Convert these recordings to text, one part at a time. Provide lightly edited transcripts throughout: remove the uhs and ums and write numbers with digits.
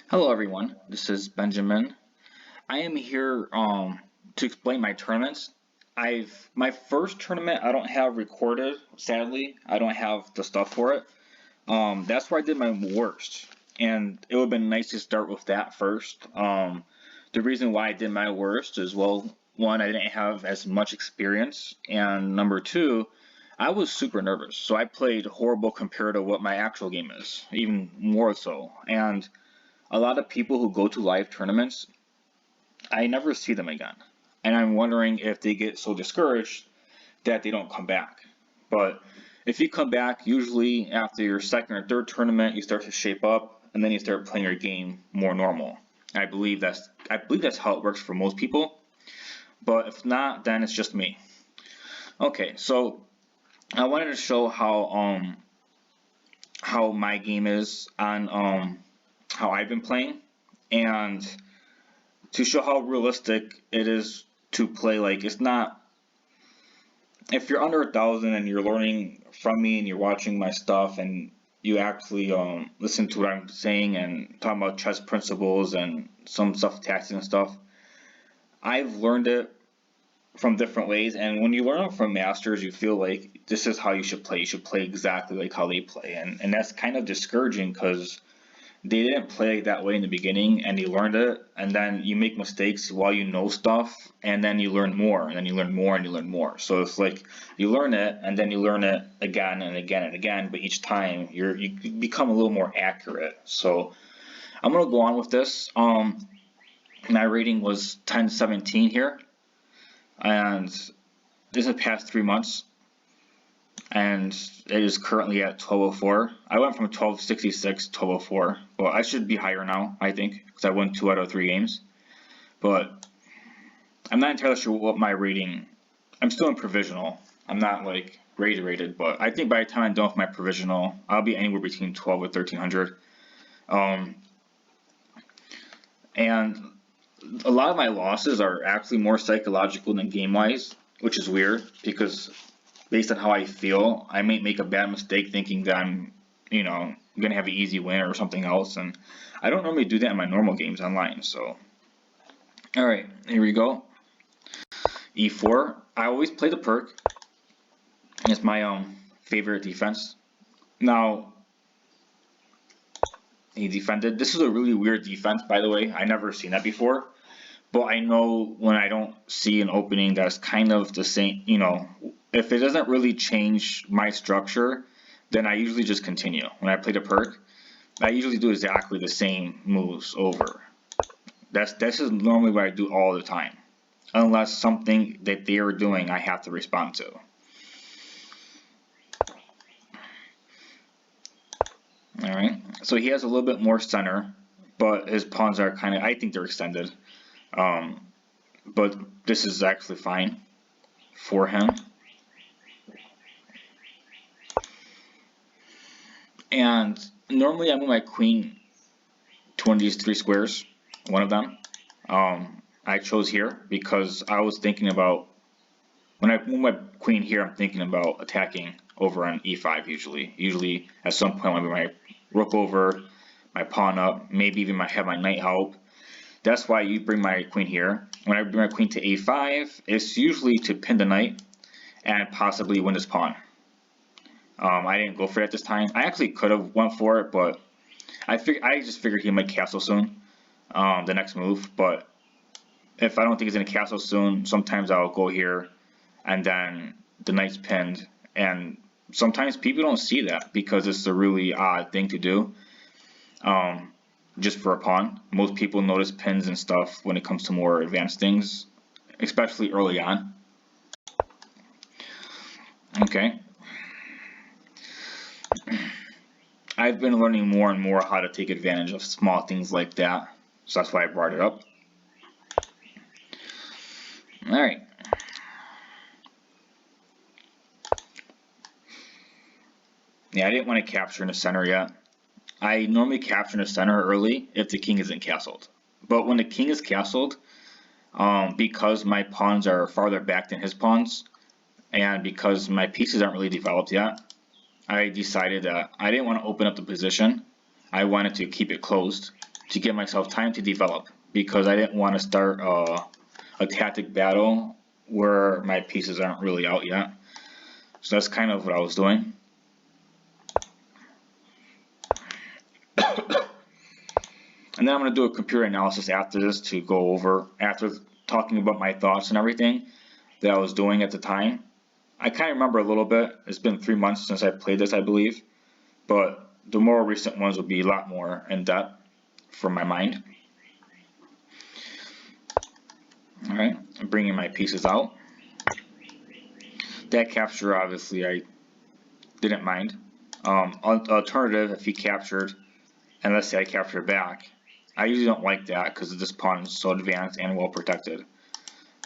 Hello everyone, this is Benjamin. I am here to explain my tournaments. My first tournament I don't have recorded, sadly. I don't have the stuff for it. That's where I did my worst. And it would have been nice to start with that first. The reason why I did my worst is, well, one, I didn't have as much experience, and number two, I was super nervous. So I played horrible compared to what my actual game is, even more so. And a lot of people who go to live tournaments, I never see them again. And I'm wondering if they get so discouraged that they don't come back. But if you come back, usually after your second or third tournament, you start to shape up, and then you start playing your game more normal. I believe that's how it works for most people. But if not, then it's just me. Okay, so I wanted to show how my game is on how I've been playing, and to show how realistic it is to play. Like, it's not, if you're under 1,000 and you're learning from me and you're watching my stuff and you actually listen to what I'm saying and talking about chess principles and some stuff, tactics and stuff, I've learned it from different ways. And when you learn it from masters, you feel like this is how you should play. You should play exactly like how they play, and that's kind of discouraging because they didn't play that way in the beginning and they learned it, and then you make mistakes while you know stuff, and then you learn more, and then you learn more, and you learn more. So it's like you learn it and then you learn it again and again and again, but each time you become a little more accurate. So I'm gonna go on with this. My rating was 1017 here, and this is the past 3 months, and it is currently at 1204. I went from 1266 to 1204. Well, I should be higher now, I think, because I won 2 out of 3 games. But I'm not entirely sure what my rating. I'm still in provisional. I'm not like rated, but I think by the time I'm done with my provisional, I'll be anywhere between 12 or 1300. And a lot of my losses are actually more psychological than game-wise, which is weird because based on how I feel, I might make a bad mistake thinking that I'm, gonna have an easy win or something else, and I don't normally do that in my normal games online. So, all right, here we go. E4. I always play the perk. It's my favorite defense. Now, he defended. This is a really weird defense, by the way. I never seen that before. But I know when I don't see an opening that's kind of the same, if it doesn't really change my structure, then I usually just continue. When I play the perk, I usually do exactly the same moves over. This is normally what I do all the time, unless something that they are doing I have to respond to. All right, so he has a little bit more center, but his pawns are kind of, I think they're extended. But this is actually fine for him. And normally I move my queen to one of these 3 squares, one of them. I chose here because I was thinking about, when I move my queen here, I'm thinking about attacking over on e5 usually. Usually at some point I move my rook over, my pawn up, maybe even have my knight help. That's why you bring my queen here. When I bring my queen to a5, it's usually to pin the knight and possibly win this pawn. I didn't go for it this time. I actually could have went for it, but I just figured he might castle soon, the next move. But if I don't think he's gonna castle soon, sometimes I'll go here, and then the knight's pinned. And sometimes people don't see that because it's a really odd thing to do. Just for a pawn. Most people notice pins and stuff when it comes to more advanced things, especially early on. Okay. I've been learning more and more how to take advantage of small things like that, so that's why I brought it up. Alright. Yeah, I didn't want to capture in the center yet. I normally capture in the center early if the king isn't castled. But when the king is castled, because my pawns are farther back than his pawns, and because my pieces aren't really developed yet, I decided that I didn't want to open up the position. I wanted to keep it closed. to give myself time to develop, because I didn't want to start a tactic battle where my pieces aren't really out yet. So that's kind of what I was doing. And then I'm going to do a computer analysis after this to go over, after talking about my thoughts and everything that I was doing at the time. I kind of remember a little bit. It's been 3 months since I played this, I believe. But the more recent ones will be a lot more in depth from my mind. Alright, I'm bringing my pieces out. That capture, obviously, I didn't mind. Alternative, if he captured, and let's say I capture back, I usually don't like that because this pawn is so advanced and well protected.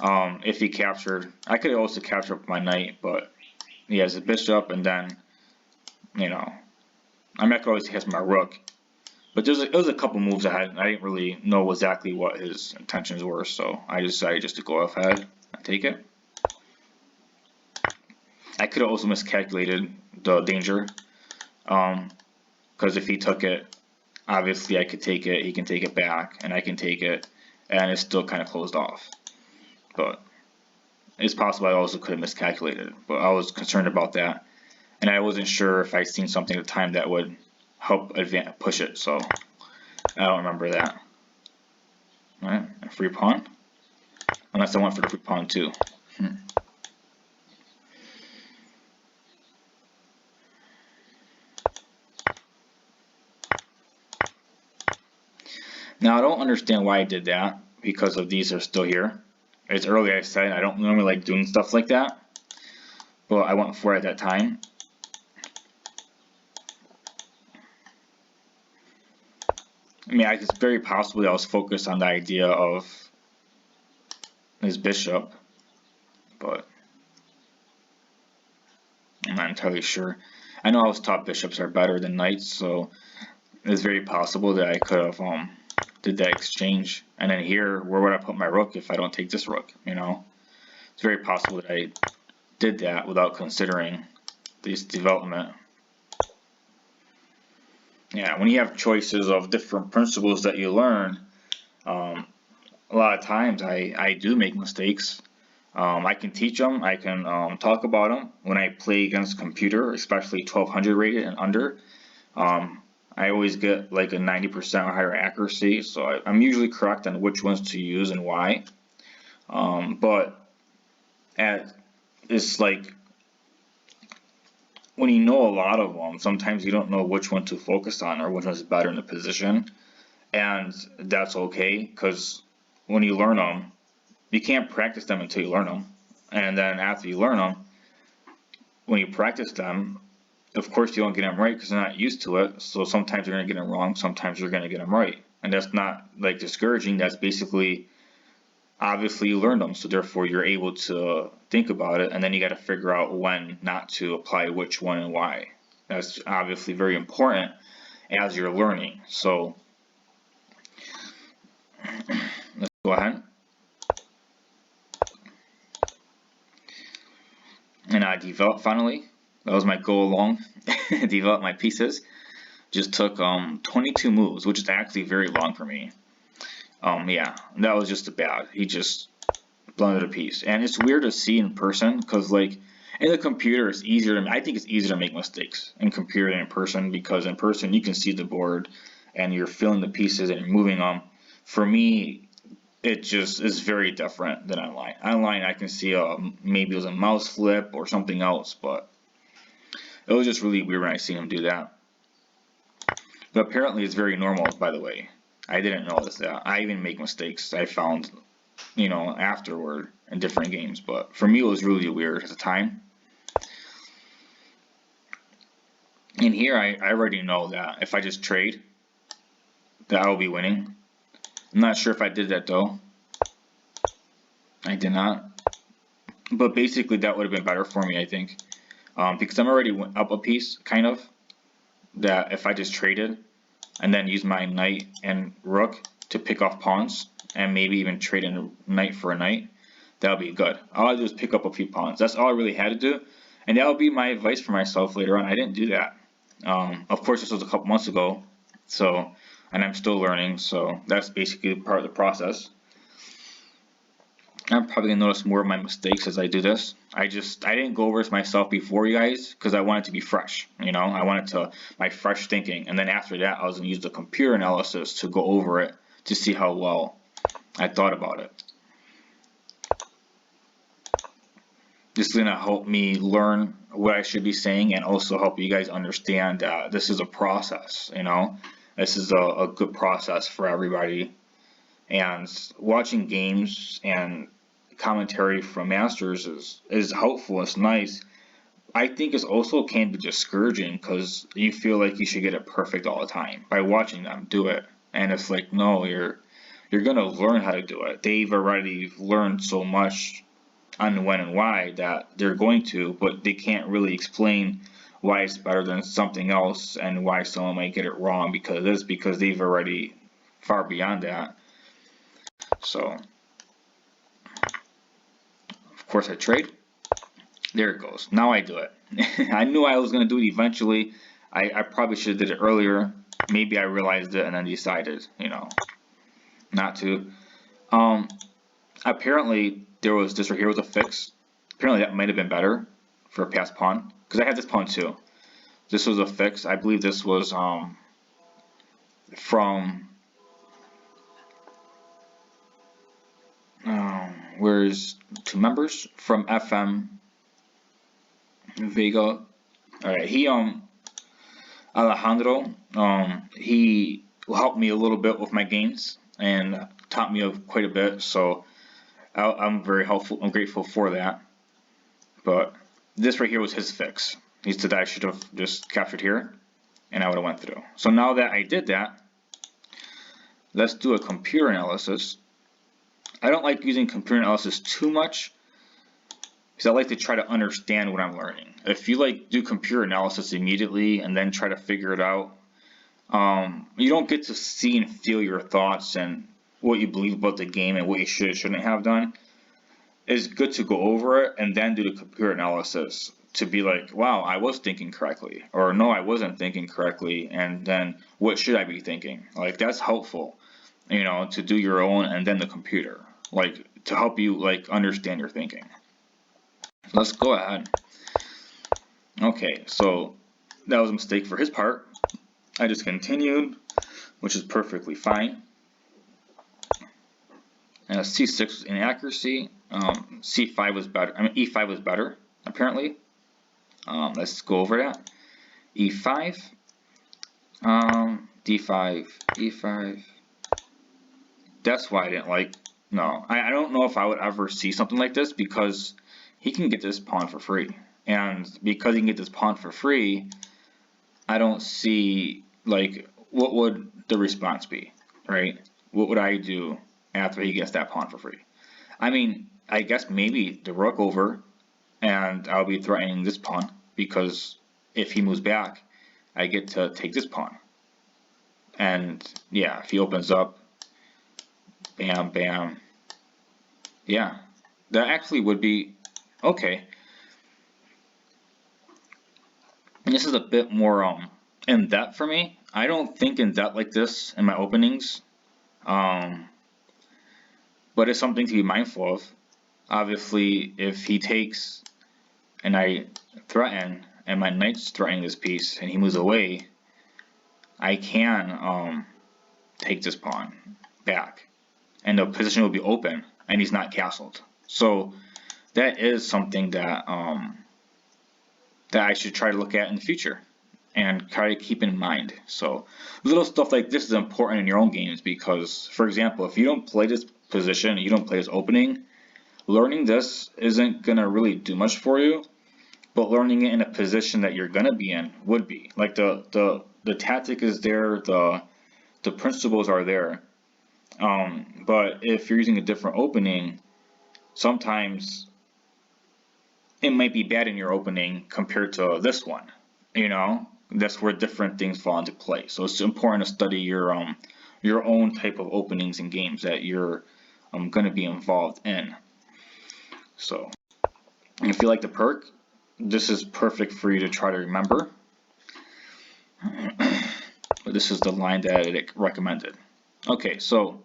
If he captured, I could also capture up my knight, but he has a bishop, and then, you know, I could always have my rook. But it was a couple moves I didn't really know exactly what his intentions were, so I decided just to go ahead and take it. I could have also miscalculated the danger, because if he took it, obviously I could take it, he can take it back, and I can take it, and it's still kind of closed off. But it's possible I also could have miscalculated, but I was concerned about that, and I wasn't sure if I'd seen something at the time that would help push it, so I don't remember that. Alright, a free pawn, unless I went for the free pawn too. Now I don't understand why I did that, because of these are still here. As earlier I said, I don't normally like doing stuff like that, but I went for it at that time. I mean, it's very possible I was focused on the idea of his bishop, but I'm not entirely sure. I know I was taught bishops are better than knights, so it's very possible that I could have did that exchange. And then here, where would I put my rook if I don't take this rook, you know? It's very possible that I did that without considering this development. Yeah, when you have choices of different principles that you learn, a lot of times I do make mistakes. I can teach them, I can talk about them. When I play against a computer, especially 1200 rated and under, I always get like a 90% or higher accuracy, so I'm usually correct on which ones to use and why. But it's like, when you know a lot of them, sometimes you don't know which one to focus on or which one's better in the position, and that's okay, because when you learn them, you can't practice them until you learn them, and then after you learn them, when you practice them, of course you don't get them right because you're not used to it, so sometimes you're going to get them wrong, sometimes you're going to get them right, and that's not like discouraging. That's basically, obviously you learned them, so therefore you're able to think about it, and then you got to figure out when not to apply which one and why. That's obviously very important as you're learning. So let's go ahead. And I developed finally. That was my goal along. Develop my pieces. Just took 22 moves, which is actually very long for me. Yeah, that was just bad. He just blundered a piece, and it's weird to see in person, because like in the computer it's easier to, I think it's easier to make mistakes in computer than in person, because in person you can see the board and you're filling the pieces and you're moving them. For me, it just is very different than online. Online I can see maybe it was a mouse flip or something else, but it was just really weird when I see him do that. But apparently it's very normal, by the way. I didn't notice that. I even make mistakes, I found, you know, afterward in different games, but for me it was really weird at the time. And here I already know that if I just trade, that I'll be winning. I'm not sure if I did that though. I did not. But basically that would have been better for me, I think. Because I'm already up a piece, kind of. That if I just traded and then use my knight and rook to pick off pawns, and maybe even trade a knight for a knight, that would be good. All I do is pick up a few pawns. That's all I really had to do. And that would be my advice for myself later on. I didn't do that. Of course, this was a couple months ago, so and I'm still learning, so that's basically part of the process. I'm probably gonna notice more of my mistakes as I do this. I didn't go over this myself before you guys because I wanted to be fresh, you know, I wanted my fresh thinking, and then after that I was gonna use the computer analysis to go over it to see how well I thought about it. This is gonna help me learn what I should be saying and also help you guys understand this is a process, you know, this is a good process for everybody. And watching games and commentary from masters is helpful. It's nice. I think it's also can be discouraging because you feel like you should get it perfect all the time by watching them do it, and it's like, no, you're gonna learn how to do it. They've already learned so much on when and why that they're going to, but they can't really explain why it's better than something else and why someone might get it wrong because of this, because they've already far beyond that. So, of course, I trade. There it goes. Now I do it. I knew I was going to do it eventually. I probably should have did it earlier. Maybe I realized it and then decided, you know, not to. Apparently, there was this right here was a fix. Apparently, that might have been better for a passed pawn because I had this pawn too. This was a fix. I believe this was from. Where's 2 members from FM Vega? Alright, he Alejandro, he helped me a little bit with my games and taught me quite a bit, so I'm very helpful. I'm grateful for that. But this right here was his fix. He said I should have just captured here, and I would have went through. So now that I did that, let's do a computer analysis. I don't like using computer analysis too much because I like to try to understand what I'm learning. If you like do computer analysis immediately and then try to figure it out, you don't get to see and feel your thoughts and what you believe about the game and what you should or shouldn't have done. It's good to go over it and then do the computer analysis to be like, wow, I was thinking correctly, or no, I wasn't thinking correctly, and then what should I be thinking? Like, that's helpful, you know, to do your own and then the computer, like to help you like understand your thinking. Let's go ahead. Okay, so that was a mistake for his part. I just continued, which is perfectly fine. C6 was inaccuracy. C5 was better. I mean, E5 was better, apparently. Let's go over that. E5, D5, E5. That's why I didn't like. No, I don't know if I would ever see something like this because he can get this pawn for free, and because he can get this pawn for free, I don't see like what would the response be, right? What would I do after he gets that pawn for free? I mean, I guess maybe the rook over, and I'll be threatening this pawn because if he moves back, I get to take this pawn. And yeah, if he opens up, bam, bam, yeah, that actually would be okay. And this is a bit more in depth for me. I don't think in depth like this in my openings, but it's something to be mindful of. Obviously, if he takes and I threaten, and my knight's threatening this piece, and he moves away, I can take this pawn back, and the position will be open, and he's not castled. So that is something that that I should try to look at in the future and try to keep in mind. So little stuff like this is important in your own games because, for example, if you don't play this position, you don't play this opening, learning this isn't gonna really do much for you. But learning it in a position that you're gonna be in would be like the tactic is there, the principles are there. But if you're using a different opening, sometimes it might be bad in your opening compared to this one. You know, that's where different things fall into play. So it's important to study your own type of openings and games that you're going to be involved in. So if you like the perk, this is perfect for you to try to remember. but this is the line that it recommended. Okay, so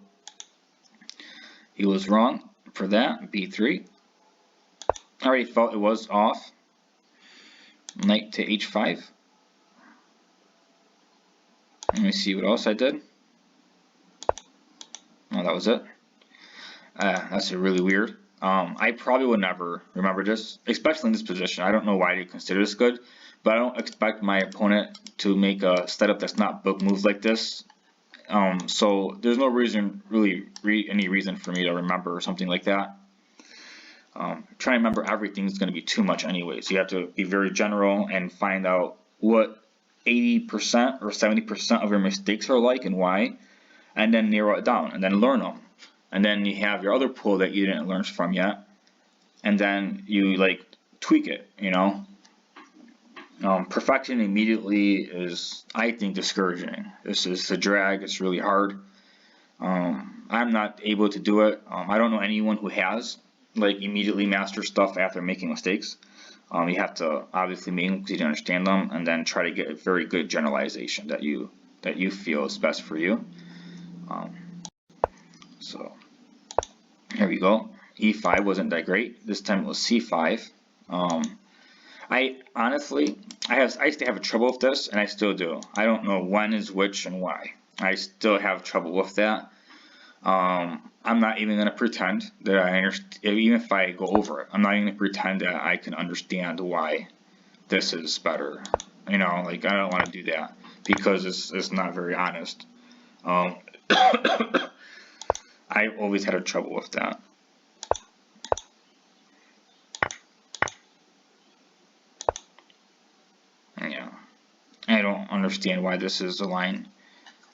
he was wrong for that, b3. I already felt it was off. Knight to h5. Let me see what else I did. Oh, that was it. That's really weird. I probably would never remember this, especially in this position. I don't know why you consider this good, but I don't expect my opponent to make a setup that's not book moves like this. So there's no reason, really, any reason for me to remember something like that. Trying to remember everything is going to be too much anyway, so you have to be very general and find out what 80% or 70% of your mistakes are like and why, and then narrow it down and then learn them. And then you have your other pool that you didn't learn from yet, and then you like tweak it, you know. Perfection immediately is, I think, discouraging. This is a drag. It's really hard. I'm not able to do it. I don't know anyone who has like immediately master stuff after making mistakes. You have to obviously make them because you didn't understand them, and then try to get a very good generalization that you feel is best for you. So here we go. E5 wasn't that great. This time it was C5. I honestly, I used to have trouble with this, and I still do. I don't know when is which and why. I still have trouble with that. I'm not even going to pretend that I understand, even if I go over it. I'm not even going to pretend that I can understand why this is better. You know, like I don't want to do that because it's not very honest. I always had a trouble with that. Yeah, I don't understand why this is a line.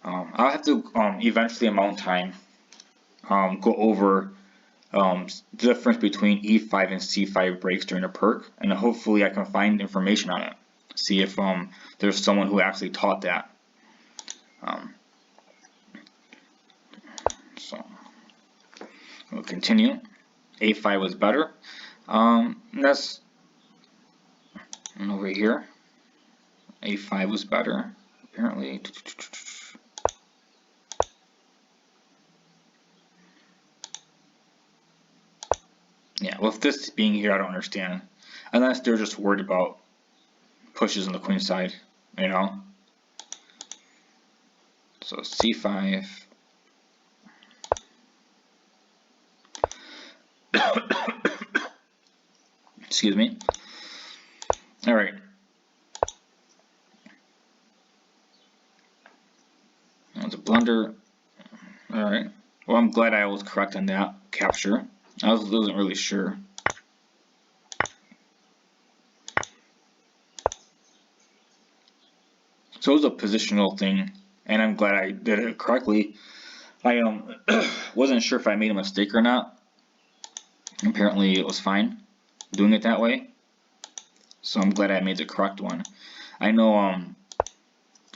I'll have to eventually in my own time go over the difference between E5 and C5 breaks during a perk, and hopefully I can find information on it. See if there's someone who actually taught that. So we'll continue. A5 was better. That's over here. A5 was better, apparently. Yeah, with this being here, I don't understand. Unless they're just worried about pushes on the queen side, you know? So C5. Excuse me. All right. That was a blunder. All right. Well, I'm glad I was correct on that capture. I wasn't really sure. So it was a positional thing, and I'm glad I did it correctly. I wasn't sure if I made a mistake or not. Apparently it was fine doing it that way. So I'm glad I made the correct one. I know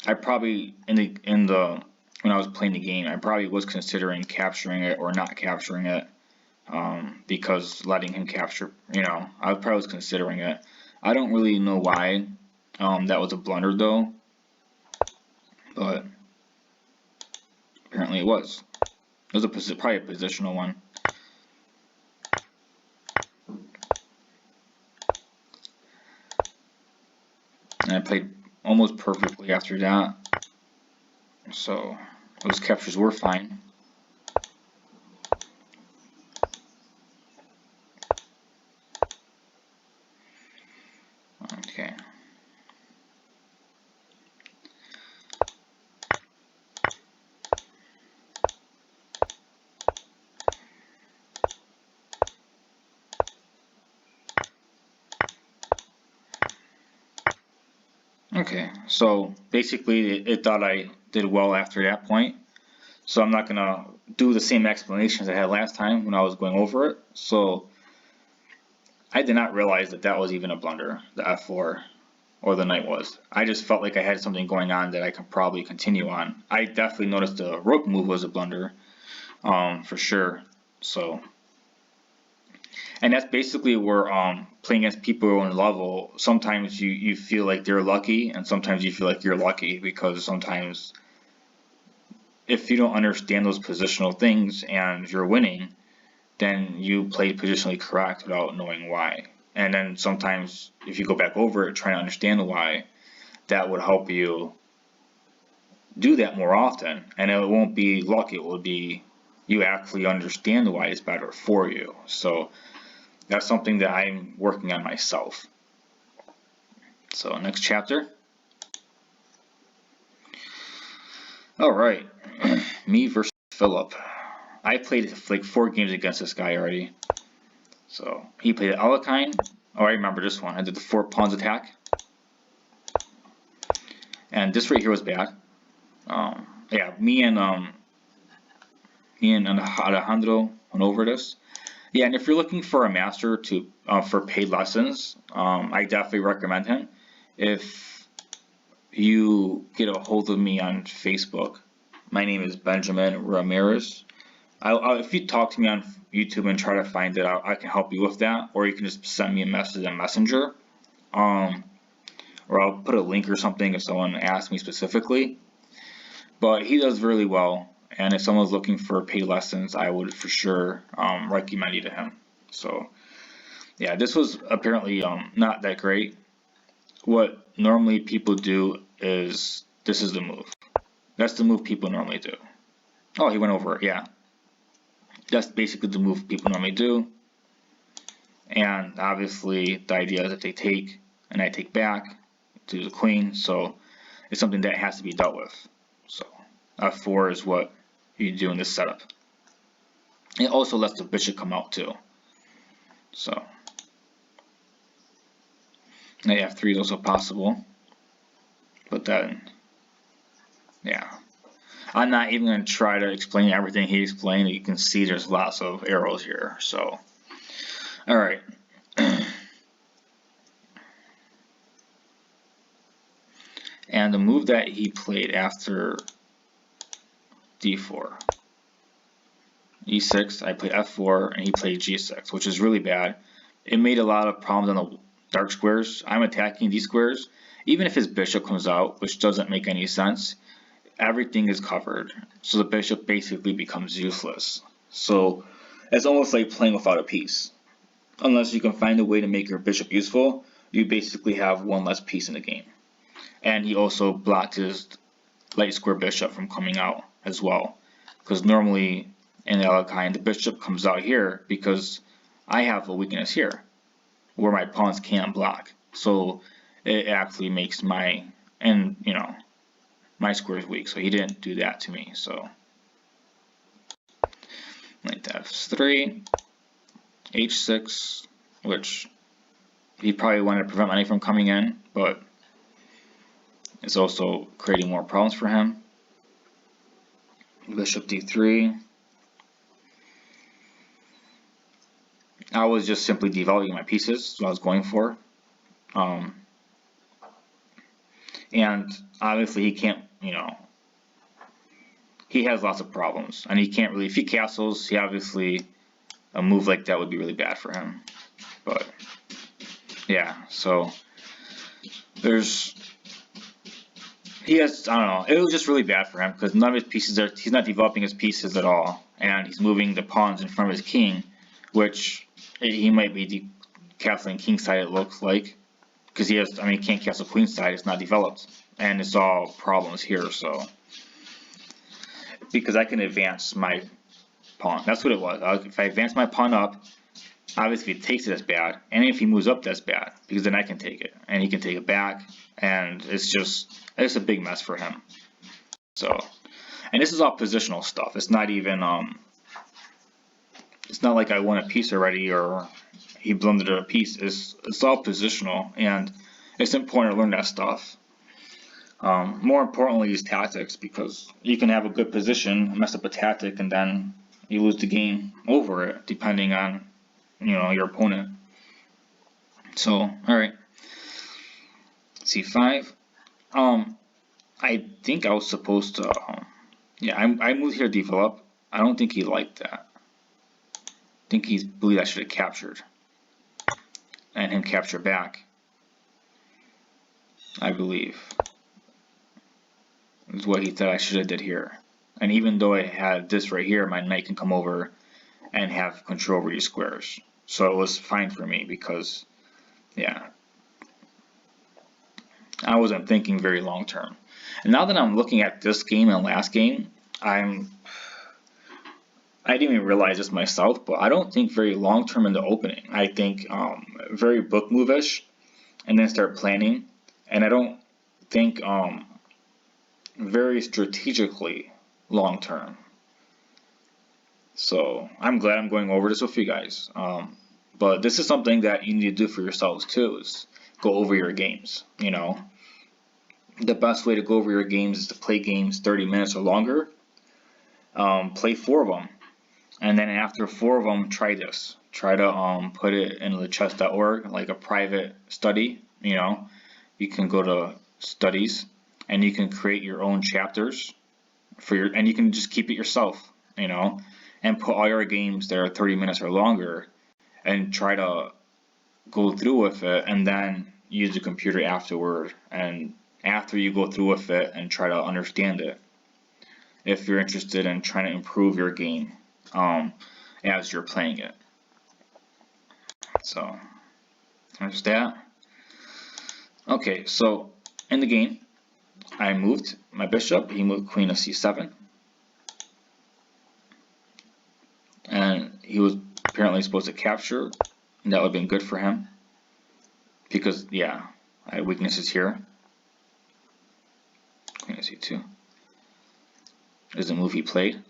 I probably when I was playing the game, I probably was considering capturing it or not capturing it, because letting him capture, you know, I probably was considering it. I don't really know why that was a blunder though, but apparently it was. It was probably a positional one. And I played almost perfectly after that, so those captures were fine. Okay. Okay, so basically it thought I did well after that point, so I'm not gonna do the same explanations I had last time when I was going over it. So I did not realize that that was even a blunder, the F4 or the knight was. I just felt like I had something going on that I could probably continue on. I definitely noticed the rook move was a blunder, for sure. So, and that's basically where playing against people on level, sometimes you feel like they're lucky, and sometimes you feel like you're lucky because sometimes if you don't understand those positional things and you're winning, then you played positionally correct without knowing why. And then sometimes if you go back over it trying to understand why, that would help you do that more often. And it won't be luck, it will be you actually understand why it's better for you. So that's something that I'm working on myself. So next chapter. Alright, me versus Philip. I played like 4 games against this guy already. So he played Alekhine. Oh, I remember this one. I did the 4 pawns attack. And this right here was bad. Yeah, me and Alejandro went over this. Yeah, and if you're looking for a master to for paid lessons, I definitely recommend him. If you get a hold of me on Facebook, my name is Benjamin Ramirez. If you talk to me on YouTube and try to find it out, I can help you with that, or you can just send me a message on Messenger, or I'll put a link or something if someone asks me specifically. But he does really well, and if someone's looking for paid lessons, I would for sure recommend you to him. So yeah, this was apparently not that great. What normally people do is, this is the move. That's the move people normally do. Oh, he went over it, yeah. That's basically the move people normally do. And obviously the idea is that they take and I take back to the queen, so it's something that has to be dealt with. So f4 is what you do in this setup. It also lets the bishop come out too. So now f3 is also possible, but then yeah, I'm not even going to try to explain everything he explained. You can see there's lots of arrows here. So alright. And the move that he played after d4, e6, I played f4, and he played g6, which is really bad. It made a lot of problems on the dark squares. I'm attacking these squares. Even if his bishop comes out, which doesn't make any sense, everything is covered. So the bishop basically becomes useless. So it's almost like playing without a piece. Unless you can find a way to make your bishop useful, you basically have one less piece in the game. And he also blocked his light square bishop from coming out as well. Because normally in Alekhine, the bishop comes out here because I have a weakness here where my pawns can't block. So it actually makes my, and you know, my square is weak. So he didn't do that to me. So knight f3, h6, which he probably wanted to prevent my knight from coming in, but it's also creating more problems for him. Bishop d3. I was just simply devaluing my pieces, what I was going for. And obviously he can't, you know, he has lots of problems. And he can't really, if he castles, he obviously, a move like that would be really bad for him. But, yeah, so there's, he has, I don't know, it was just really bad for him because none of his pieces are, he's not developing his pieces at all. And he's moving the pawns in front of his king, which he might be castling kingside, it looks like. Because he has, I mean, he can't castle queenside, it's not developed. And it's all problems here, so. Because I can advance my pawn, that's what it was. If I advance my pawn up, obviously if he takes it, that's bad. And if he moves up, that's bad. Because then I can take it. And he can take it back. And it's a big mess for him. So, and this is all positional stuff. It's not even, it's not like I won a piece already or he blundered a piece. It's all positional, and it's important to learn that stuff. More importantly is tactics, because you can have a good position, mess up a tactic, and then you lose the game over it, depending on, you know, your opponent. So, all right, c5. I think I was supposed to, yeah, I moved here to develop. I don't think he liked that. I think he believed I should have captured, and him capture back, I believe, is what he thought I should have did here. And even though I had this right here, my knight can come over and have control over these squares. So it was fine for me because, yeah, I wasn't thinking very long term. And now that I'm looking at this game and last game, I didn't even realize this myself, but I don't think very long term in the opening. I think very book move-ish, and then start planning. And I don't think very strategically long term. So I'm glad I'm going over this with you guys. But this is something that you need to do for yourselves too, is go over your games. You know, the best way to go over your games is to play games 30 minutes or longer. Play 4 of them. And then after 4 of them, try this. Try to put it in the chess.org, like a private study. You know, you can go to studies and you can create your own chapters for your, and you can just keep it yourself, you know, and put all your games that are 30 minutes or longer and try to go through with it, and then use the computer afterward, and after you go through with it and try to understand it, if you're interested in trying to improve your game as you're playing it. So there's that. Okay, so in the game I moved my bishop, he moved queen to c7, and he was apparently supposed to capture, and that would have been good for him because, yeah, I had weaknesses here. Queen to c2 is the move he played.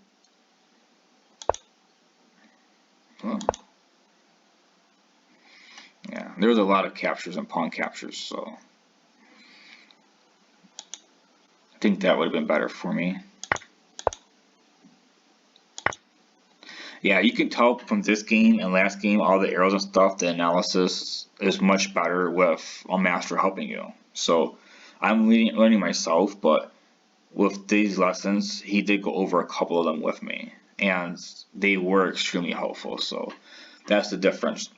Well, yeah, there was a lot of captures and pawn captures, so I think that would have been better for me. Yeah, you can tell from this game and last game, all the arrows and stuff, the analysis is much better with a master helping you. So I'm learning myself, but with these lessons, he did go over a couple of them with me, and they were extremely helpful. So that's the difference.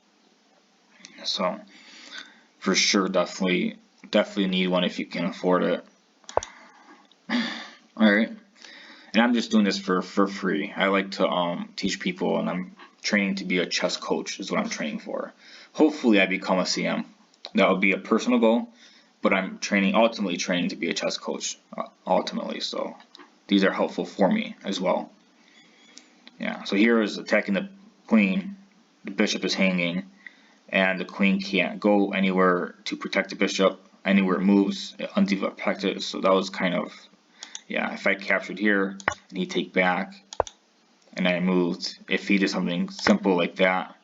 So for sure, definitely need one if you can afford it. Alright, and I'm just doing this for free. I like to teach people, and I'm training to be a chess coach is what I'm training for. Hopefully I become a CM. That would be a personal goal, but I'm ultimately training to be a chess coach, ultimately. So these are helpful for me as well. Yeah, so here is attacking the queen, the bishop is hanging, and the queen can't go anywhere to protect the bishop. Anywhere it moves, it undefects it. So that was kind of, yeah, if I captured here and he'd take back and I moved, if he did something simple like that,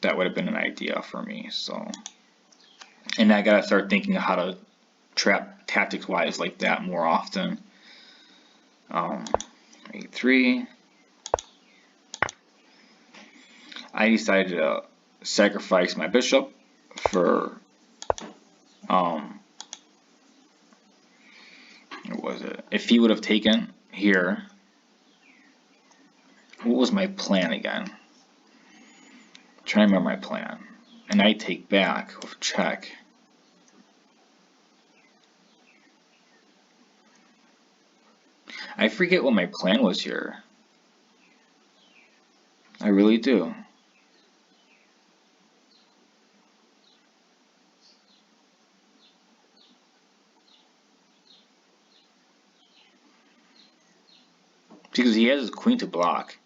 that would have been an idea for me. So, and I gotta start thinking of how to trap tactics wise like that more often. A3. I decided to sacrifice my bishop for what was it? If he would have taken here, what was my plan again? I'm trying to remember my plan. And I take back with check. I forget what my plan was here. I really do. Because he has his queen to block,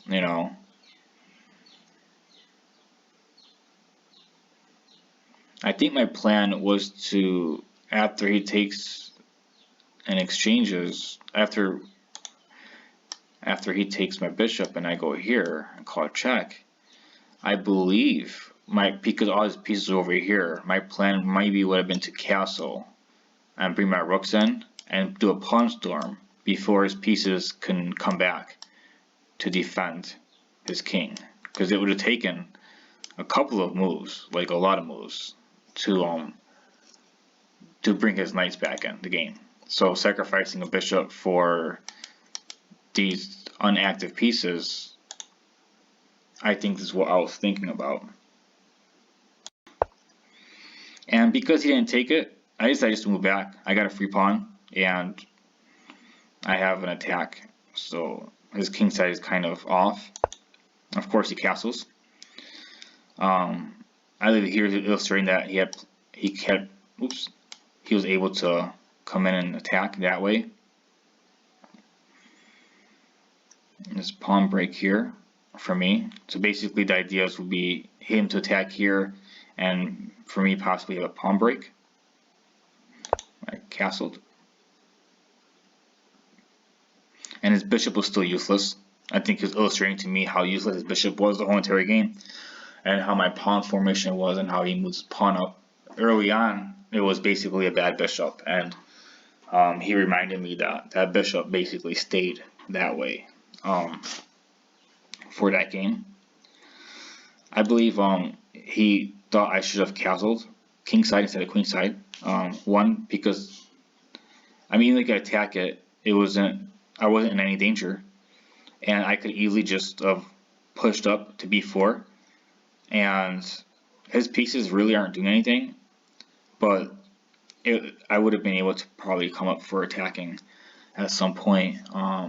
you know. I think my plan was to, after he takes and exchanges, after he takes my bishop and I go here and call check, I believe because all his pieces are over here, my plan maybe would have been to castle and bring my rooks in and do a pawn storm before his pieces can come back to defend his king, because it would have taken a couple of moves, like a lot of moves, to bring his knights back in the game. So sacrificing a bishop for these unactive pieces, I think is what I was thinking about. And because he didn't take it, I decided just to move back. I got a free pawn, and I have an attack so his king side is kind of off. Of course, he castles. I leave it here illustrating that he was able to come in and attack that way. And this pawn break here for me. So basically, the ideas would be him to attack here, and for me possibly have a pawn break. I castled, and his bishop was still useless. I think he was illustrating to me how useless his bishop was the whole entire game, and how my pawn formation was, and how he moves his pawn up. Early on, it was basically a bad bishop, and he reminded me that that bishop basically stayed that way for that game. I believe he thought I should have castled kingside instead of queenside. One, because I mean, like, I attack it, I wasn't in any danger, and I could easily just have pushed up to b4, and his pieces really aren't doing anything, but I would have been able to probably come up for attacking at some point.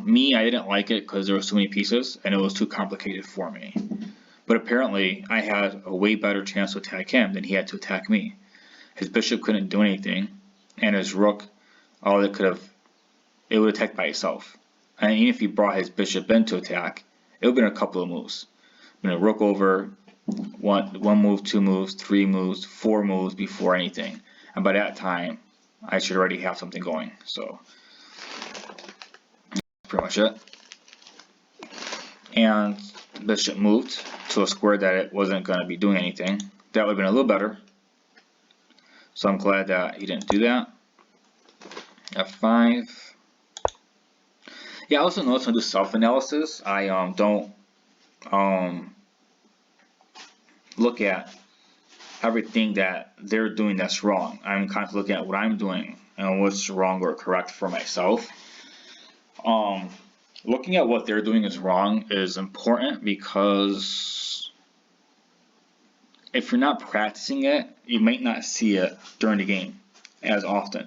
Me, I didn't like it because there were so many pieces and it was too complicated for me. But apparently I had a way better chance to attack him than he had to attack me. His bishop couldn't do anything, and his rook, it would attack by itself. And even if he brought his bishop in to attack, it would have been a couple of moves. Rook over, one move, 2 moves, 3 moves, 4 moves before anything. And by that time, I should already have something going. So that's pretty much it. And the bishop moved to a square that it wasn't going to be doing anything. That would have been a little better. So I'm glad that he didn't do that. F5. Yeah, I also noticed when I do self-analysis, I don't look at everything that they're doing that's wrong. I'm kind of looking at what I'm doing and what's wrong or correct for myself. Looking at what they're doing is wrong is important, because if you're not practicing it, you might not see it during the game as often.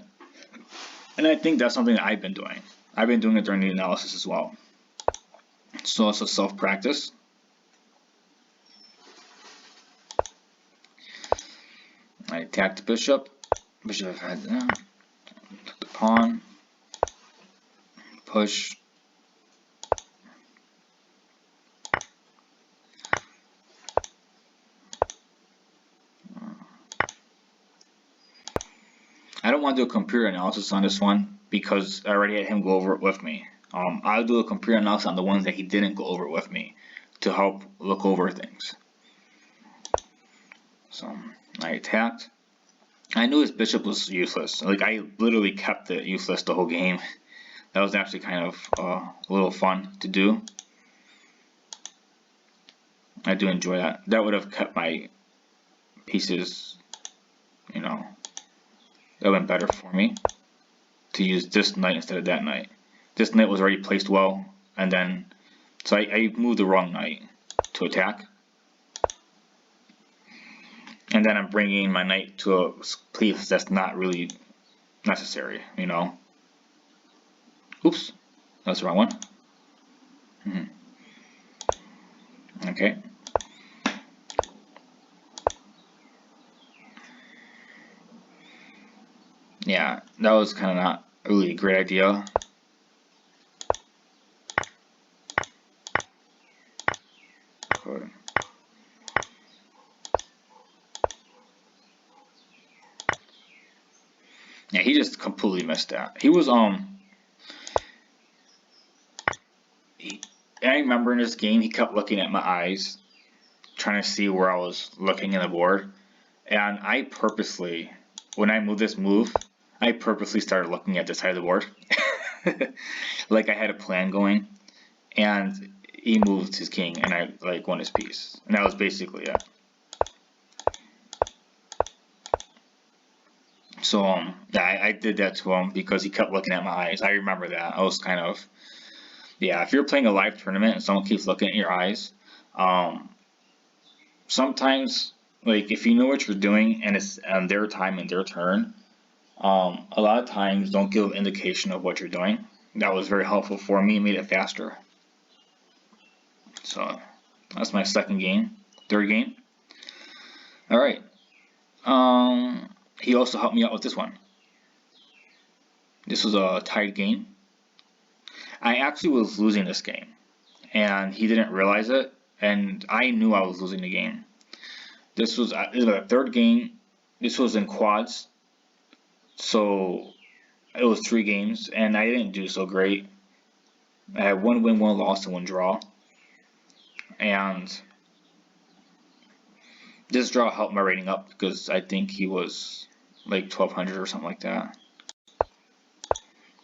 And I think that's something that I've been doing. I've been doing it during the analysis as well. So it's a self-practice. I attacked the bishop. Bishop had that. Took the pawn. Push. I don't want to do a computer analysis on this one because I already had him go over it with me. I'll do a computer analysis on the ones that he didn't go over with me to help look over things. So I attacked. I knew his bishop was useless. Like, I literally kept it useless the whole game. That was actually kind of a little fun to do. I do enjoy that. That would have kept my pieces, you know, that would have been better for me to use this knight instead of that knight. This knight was already placed well, and then, so I moved the wrong knight to attack. And then I'm bringing my knight to a place that's not really necessary, you know. Oops, that's the wrong one. Okay. Yeah, that was kind of not really a great idea. Good. Yeah, he just completely missed that. He was I remember in this game he kept looking at my eyes, trying to see where I was looking in the board, and I purposely, when I moved this move, I purposely started looking at this side of the board. Like I had a plan going, and he moved his king and I like won his piece, and that was basically it. So yeah, I did that to him because he kept looking at my eyes. I remember that. I was kind of, yeah, if you're playing a live tournament and someone keeps looking at your eyes, sometimes, like, if you know what you're doing and it's on their time and their turn, a lot of times don't give an indication of what you're doing. that was very helpful for me, made it faster. So that's my second game. Third game. Alright. He also helped me out with this one. This was a tied game. I actually was losing this game, and he didn't realize it, and I knew I was losing the game. This was the third game. This was in quads, so it was 3 games, and I didn't do so great. I had 1 win, 1 loss, and 1 draw, and this draw helped my rating up because I think he was like 1200 or something like that.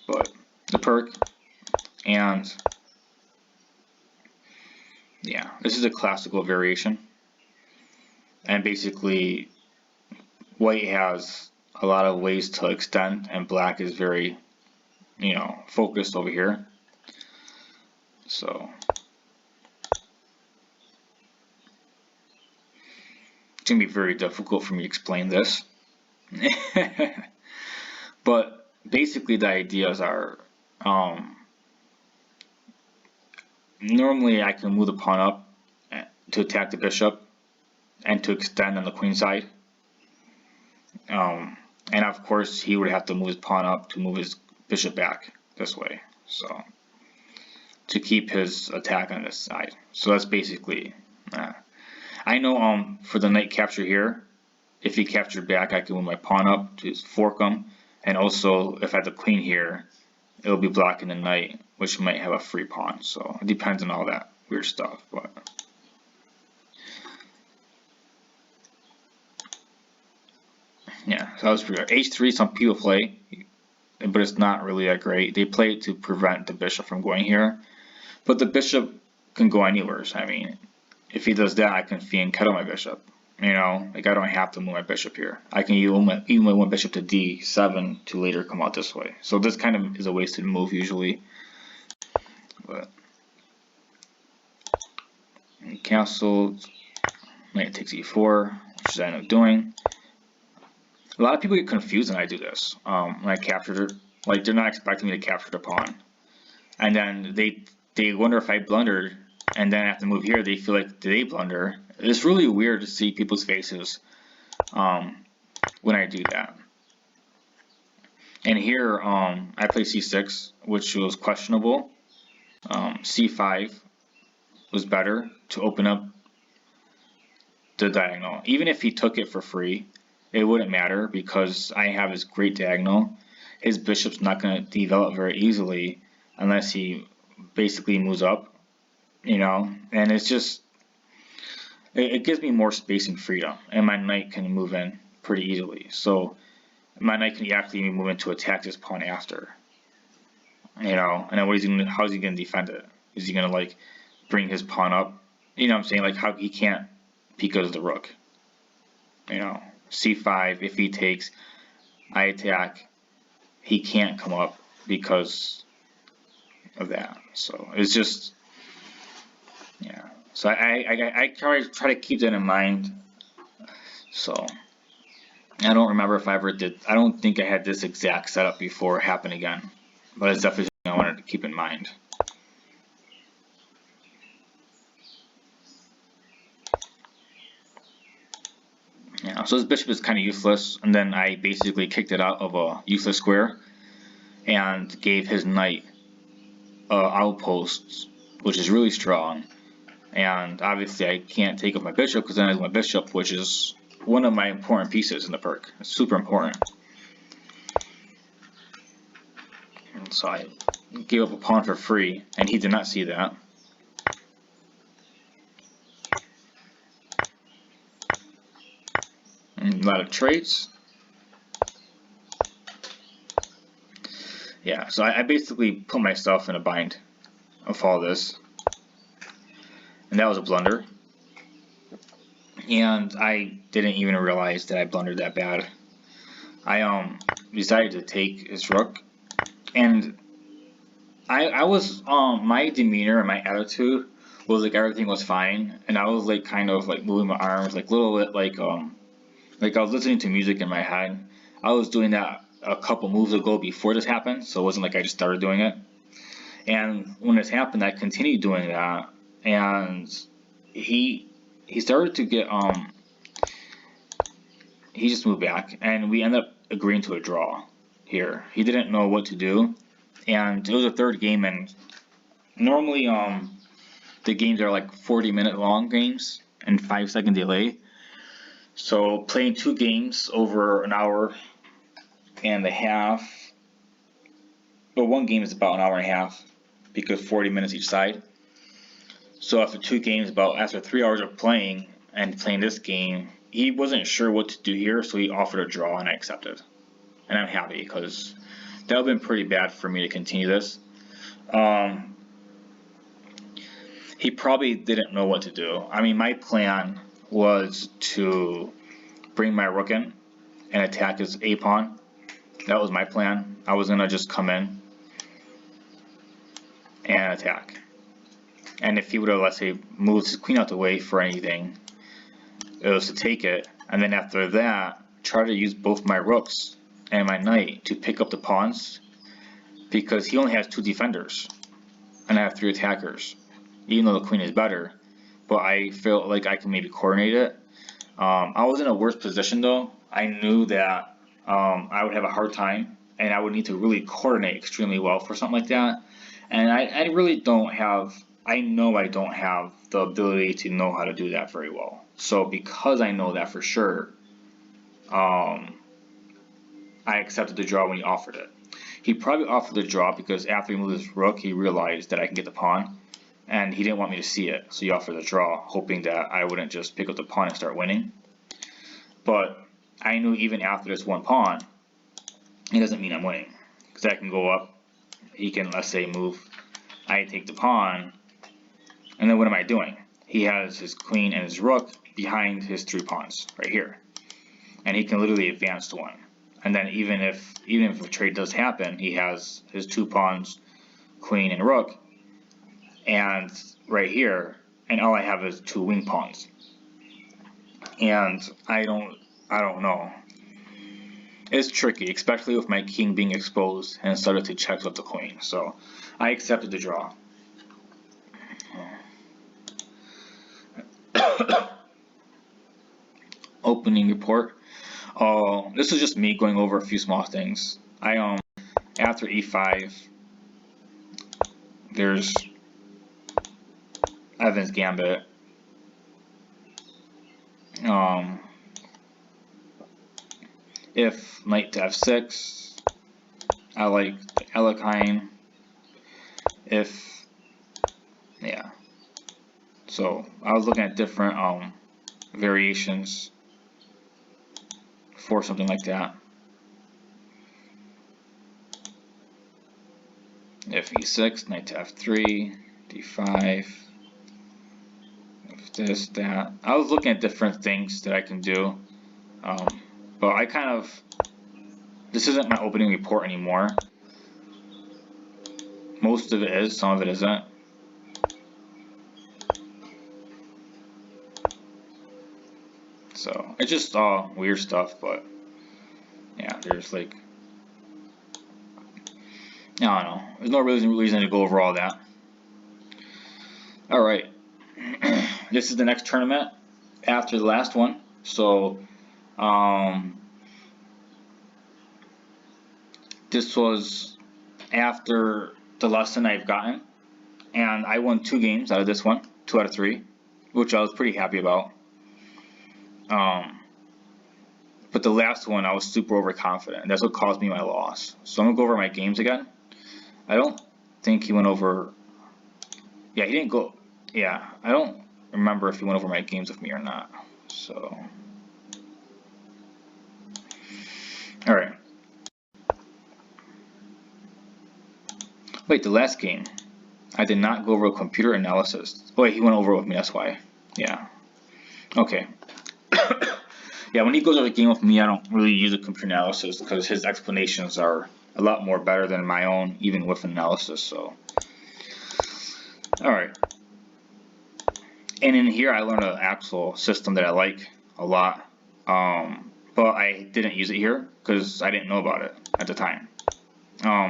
But the perk, and yeah, this is a classical variation, and basically white has a lot of ways to extend, and black is very, focused over here. So it's gonna be very difficult for me to explain this. But basically the ideas are, normally I can move the pawn up to attack the bishop and to extend on the queen side. And of course he would have to move his pawn up to move his bishop back this way, so to keep his attack on this side. So that's basically, I know for the knight capture here, if he captured back, I can move my pawn up to fork him, and also if I have the queen here, it'll be blocking the knight, which might have a free pawn. So it depends on all that weird stuff. But yeah, so that was pretty good. H3, some people play, but it's not really that great. They play it to prevent the bishop from going here, but the bishop can go anywhere. So, I mean, if he does that, I can fianchetto my bishop. Like I don't have to move my bishop here. I can even move my bishop to d7 to later come out this way. So this kind of is a wasted move usually. But castle, knight takes e4, which I end up doing. A lot of people get confused when I do this. When I captured it, like they're not expecting me to capture the pawn, and then they wonder if I blundered, and then after move here, they feel like did they blunder? It's really weird to see people's faces when I do that. And here I play c6, which was questionable. c5 was better to open up the diagonal. Even if he took it for free, it wouldn't matter because I have his great diagonal. His bishop's not going to develop very easily unless he basically moves up, and it's just, it gives me more space and freedom, and my knight can move in pretty easily. So my knight can actually move in to attack this pawn after, and then how's he going to defend it? Is he going to like bring his pawn up? What I'm saying? Like how he can't because of the rook. c5, if he takes, I attack, he can't come up because of that. So it's just, yeah. So I try to keep that in mind. So I don't remember if I ever did. I don't think I had this exact setup before happen again, but it's definitely something I wanted to keep in mind. Yeah, so this bishop is kind of useless, and then I basically kicked it out of a useless square and gave his knight outposts, which is really strong. And obviously I can't take up my bishop because then I lose my bishop, which is one of my important pieces in the perk. It's super important. And so I gave up a pawn for free, and he did not see that. And a lot of traits. Yeah, so I basically put myself in a bind of all this. And that was a blunder. And I didn't even realize that I blundered that bad. I decided to take his rook, and I was my demeanor and my attitude was like everything was fine, and I was like kind of like moving my arms like a little bit like I was listening to music in my head. I was doing that a couple moves ago before this happened, so it wasn't like I just started doing it. And when this happened, I continued doing that, and he started to get he just moved back, and we ended up agreeing to a draw here. He didn't know what to do, and it was a third game, and normally the games are like 40-minute long games and 5-second delay. So playing 2 games over an hour and a half, well, 1 game is about an hour and a half because 40 minutes each side. So after 2 games, after 3 hours of playing and playing this game, he wasn't sure what to do here, so he offered a draw and I accepted. And I'm happy because that would have been pretty bad for me to continue this. He probably didn't know what to do. I mean, my plan was to bring my rook in and attack his A pawn. That was my plan. I was gonna just come in and attack. And if he would have, let's say, moved his queen out the way for anything, it was to take it. And then after that, try to use both my rooks and my knight to pick up the pawns, because he only has 2 defenders and I have 3 attackers, even though the queen is better. But I felt like I can maybe coordinate it. I was in a worse position though. I knew that I would have a hard time, and I would need to really coordinate extremely well for something like that. And I really don't have, I know I don't have the ability to know how to do that very well. So because I know that for sure, I accepted the draw when he offered it. He probably offered the draw because after he moved his rook, he realized that I can get the pawn, and he didn't want me to see it, so he offered the draw, hoping that I wouldn't just pick up the pawn and start winning. But I knew even after this 1 pawn, it doesn't mean I'm winning, because I can go up, he can, let's say, move, I take the pawn, and then what am I doing? He has his queen and his rook behind his 3 pawns right here, and he can literally advance to 1. And then even if a trade does happen, he has his 2 pawns, queen and rook, and right here, and all I have is 2 wing pawns. And I don't know. It's tricky, especially with my king being exposed and started to check with the queen. So I accepted the draw. Opening report. This is just me going over a few small things. After e5, there's Evan's Gambit. If knight to f6, I like Alekhine. Yeah. So I was looking at different variations for something like that. If e6, knight to f3, d5, if this, that. I was looking at different things that I can do, but I kind of, this isn't my opening report anymore. Most of it is, some of it isn't. So it's just all weird stuff, but yeah, there's like, I don't know. There's no reason to go over all that. Alright. This is the next tournament after the last one. So, this was after the lesson I've gotten. And I won 2 games out of this one. 2 out of 3. Which I was pretty happy about. But the last one I was super overconfident. And that's what caused me my loss. So I'm going to go over my games again. I don't think he went over, yeah, he didn't go, yeah, I don't remember if he went over my games with me or not, so, alright. Wait, the last game, I did not go over computer analysis. Oh, wait, he went over with me, that's why, yeah, okay. Yeah, when he goes over the game with me, I don't really use a computer analysis because his explanations are a lot more better than my own, even with analysis, so. Alright. And in here I learned an actual system that I like a lot. But I didn't use it here because I didn't know about it at the time.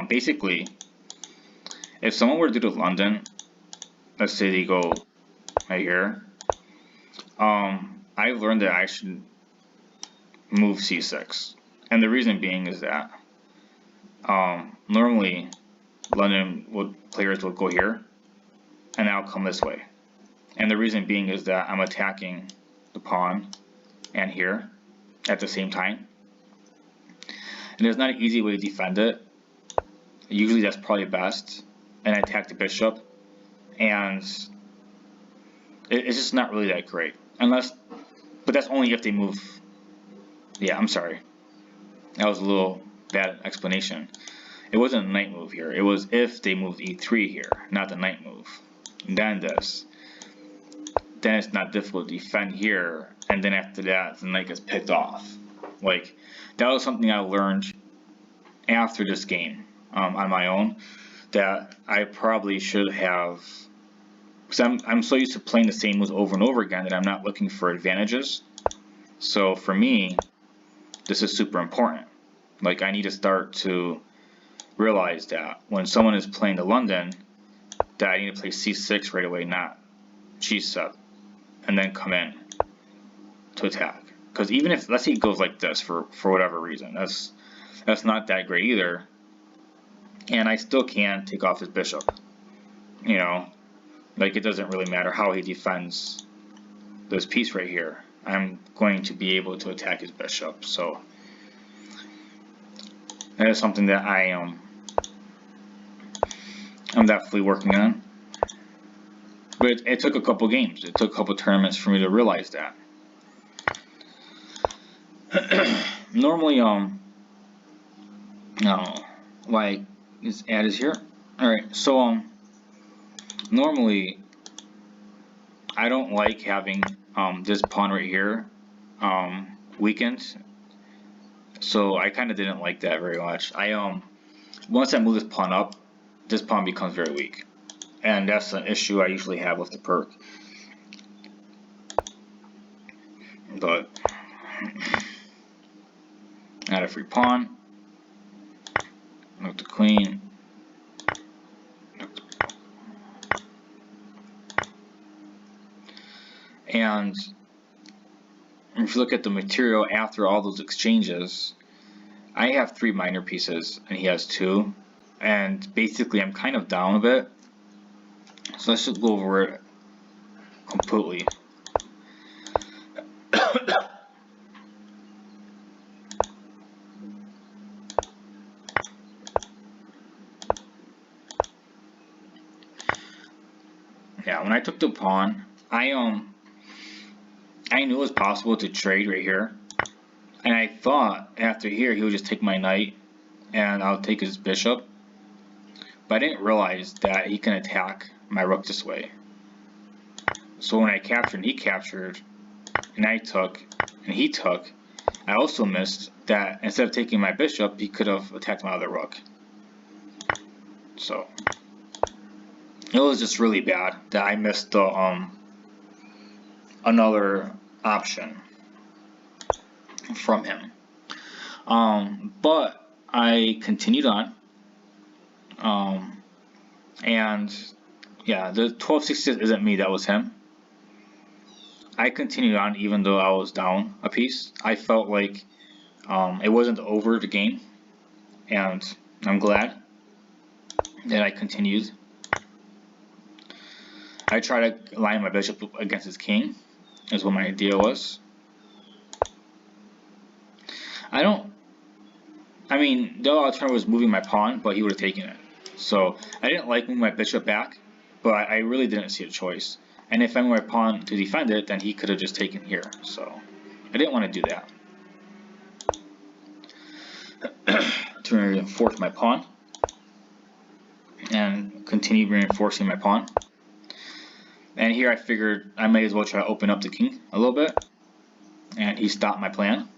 Basically, if someone were to do to London, let's say they go right here, I learned that I should move c6, and the reason being is that normally players would go here, and I'll come this way, and the reason being is that I'm attacking the pawn and here at the same time, and there's not an easy way to defend it. Usually that's probably best, and I attack the bishop, and it's just not really that great, but that's only if they move. Yeah, I'm sorry, that was a little bad explanation. It wasn't a knight move here, it was if they moved e3 here, not the knight move. And then it's not difficult to defend here, and then after that the knight gets picked off. Like, that was something I learned after this game on my own, that I probably should have, because I'm so used to playing the same moves over and over again that I'm not looking for advantages. So for me, this is super important. Like, I need to start to realize that when someone is playing the London, that I need to play c6 right away, not g7, and then come in to attack. Because even if, let's say it goes like this for whatever reason, that's not that great either, and I still can take off his bishop. You know, like, it doesn't really matter how he defends this piece right here. I'm going to be able to attack his bishop. So that is something that I'm definitely working on. But it took a couple games. It took a couple tournaments for me to realize that. Normally, like, this ad is here. Alright, so, normally, I don't like having, this pawn right here, weakened. So I kind of didn't like that very much. Once I move this pawn up, this pawn becomes very weak. And that's an issue I usually have with the perk. But add a free pawn. Note the queen. And if you look at the material after all those exchanges, I have 3 minor pieces and he has 2. And basically I'm kind of down a bit. So let's just go over it completely. Yeah, when I took the pawn, I knew it was possible to trade right here, and I thought after here he would just take my knight and I'll take his bishop, but I didn't realize that he can attack my rook this way. So when I captured and he captured, and I took and he took, I also missed that instead of taking my bishop, he could have attacked my other rook. So it was just really bad that I missed the another option from him. But I continued on, and yeah, the 1266 isn't me, that was him. I continued on even though I was down a piece. I felt like it wasn't over the game, and I'm glad that I continued. I tried to line my bishop against his king, is what my idea was. I mean, the other alternative was moving my pawn, but he would have taken it. So I didn't like moving my bishop back, but I really didn't see a choice. And if I move my pawn to defend it, then he could have just taken here. So I didn't want to do that. To reinforce my pawn and continue reinforcing my pawn. And here I figured I might as well try to open up the king a little bit, and he stopped my plan.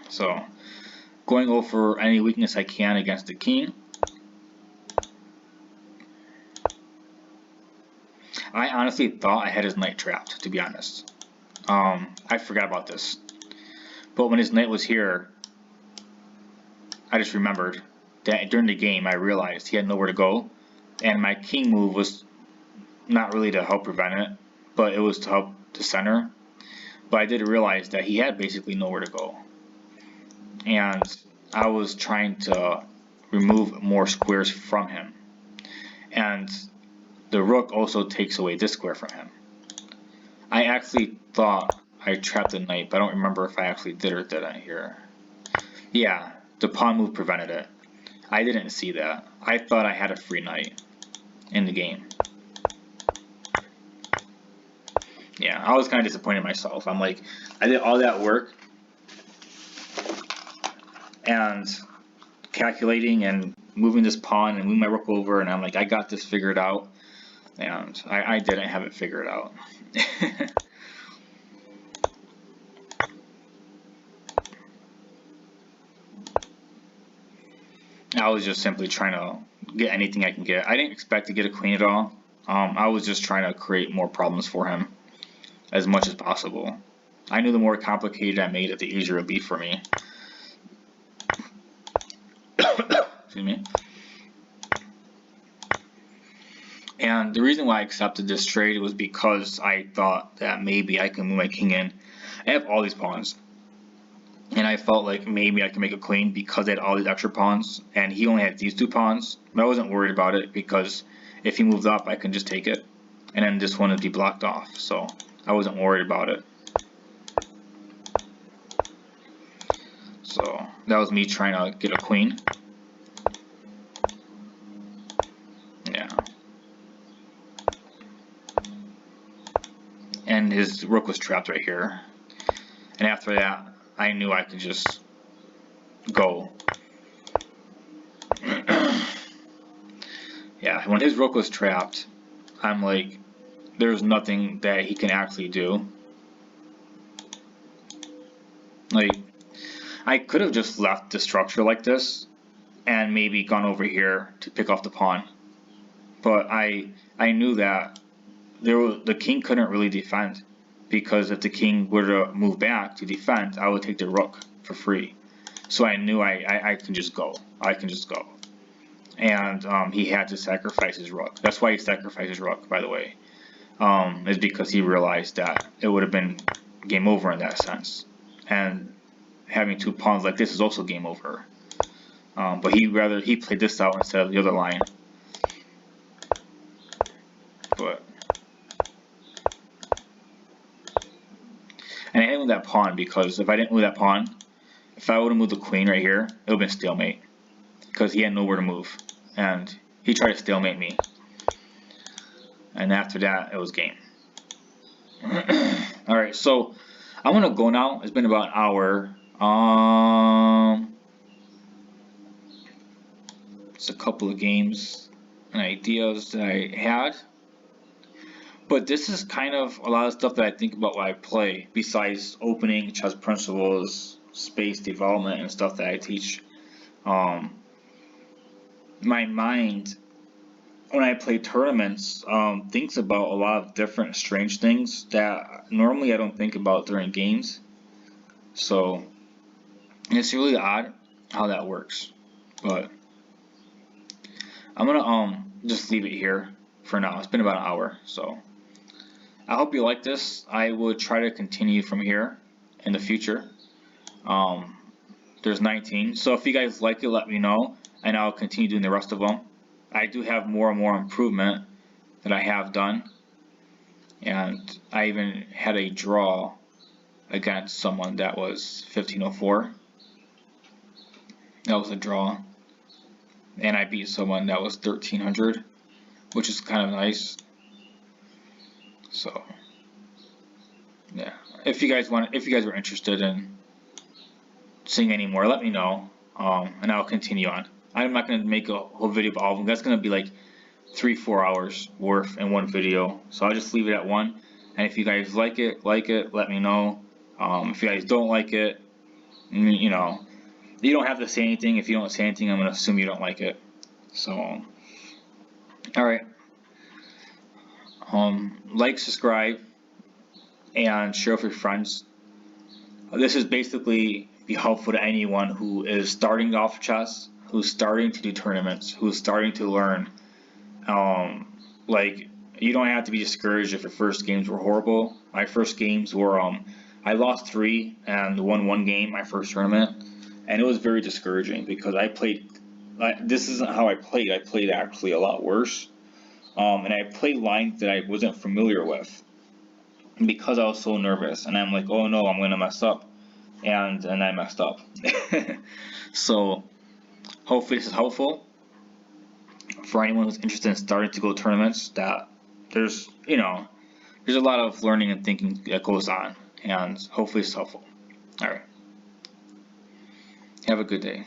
So going over any weakness I can against the king. I honestly thought I had his knight trapped, to be honest. I forgot about this. But when his knight was here, I just remembered that during the game I realized he had nowhere to go, and my king move was not really to help prevent it, but it was to help the center. But I did realize that he had basically nowhere to go, and I was trying to remove more squares from him, and the rook also takes away this square from him. I actually thought I trapped the knight, but I don't remember if I actually did or didn't here. Yeah, the pawn move prevented it. I didn't see that. I thought I had a free knight in the game. Yeah, I was kind of disappointed in myself. I'm like, I did all that work and calculating and moving this pawn and moving my rook over, and I'm like, I got this figured out, and I didn't have it figured out. I was just simply trying to get anything I can get. I didn't expect to get a queen at all. I was just trying to create more problems for him as much as possible. I knew the more complicated I made it, the easier it would be for me. Excuse me. And the reason why I accepted this trade was because I thought that maybe I can move my king in. I have all these pawns, and I felt like maybe I could make a queen because I had all these extra pawns, and he only had these 2 pawns. But I wasn't worried about it because if he moved up, I can just take it, and then this one would be blocked off. So I wasn't worried about it. So that was me trying to get a queen. Yeah. And his rook was trapped right here. And after that, I knew I could just go. Yeah, when his rook was trapped, I'm like, there's nothing that he can actually do. Like, I could have just left the structure like this and maybe gone over here to pick off the pawn. But I knew that the king couldn't really defend, because if the king were to move back to defend, I would take the rook for free. So I knew I can just go. I can just go. And he had to sacrifice his rook. That's why he sacrificed his rook, by the way. Is because he realized that it would have been game over in that sense. And having 2 pawns like this is also game over. But he played this out instead of the other line. But and I didn't move that pawn because if I didn't move that pawn, if I would have moved the queen right here, it would have been stalemate, because he had nowhere to move, and he tried to stalemate me. And after that, it was game. Alright, so I'm gonna go now. It's been about an hour. It's a couple of games and ideas that I had. But this is kind of a lot of stuff that I think about when I play, besides opening, chess principles, space development, and stuff that I teach. My mind, when I play tournaments, thinks about a lot of different strange things that normally I don't think about during games. So it's really odd how that works. But I'm gonna just leave it here for now. It's been about an hour, so I hope you like this. I will try to continue from here in the future. There's 19, so if you guys like it, let me know, and I'll continue doing the rest of them. I do have more and more improvement that I have done, and I even had a draw against someone that was 1504. That was a draw, and I beat someone that was 1300, which is kind of nice. So yeah, if you guys were interested in seeing any more, let me know, and I'll continue on. I'm not going to make a whole video about all of them. That's going to be like 3-4 hours worth in one video, so I'll just leave it at one. And if you guys like it, let me know. If you guys don't like it, you know, you don't have to say anything. If you don't say anything, I'm going to assume you don't like it. So alright, like, subscribe, and share with your friends. This is basically be helpful to anyone who is starting off chess, who's starting to do tournaments, who's starting to learn, like, you don't have to be discouraged if your first games were horrible. My first games were, I lost 3 and won 1 game my first tournament, and it was very discouraging because I played, this isn't how I played. I played actually a lot worse, and I played lines that I wasn't familiar with because I was so nervous, and I'm like, oh no, I'm gonna mess up, and I messed up. So hopefully this is helpful for anyone who's interested in starting to go to tournaments, that there's, there's a lot of learning and thinking that goes on, and hopefully it's helpful. Alright. Have a good day.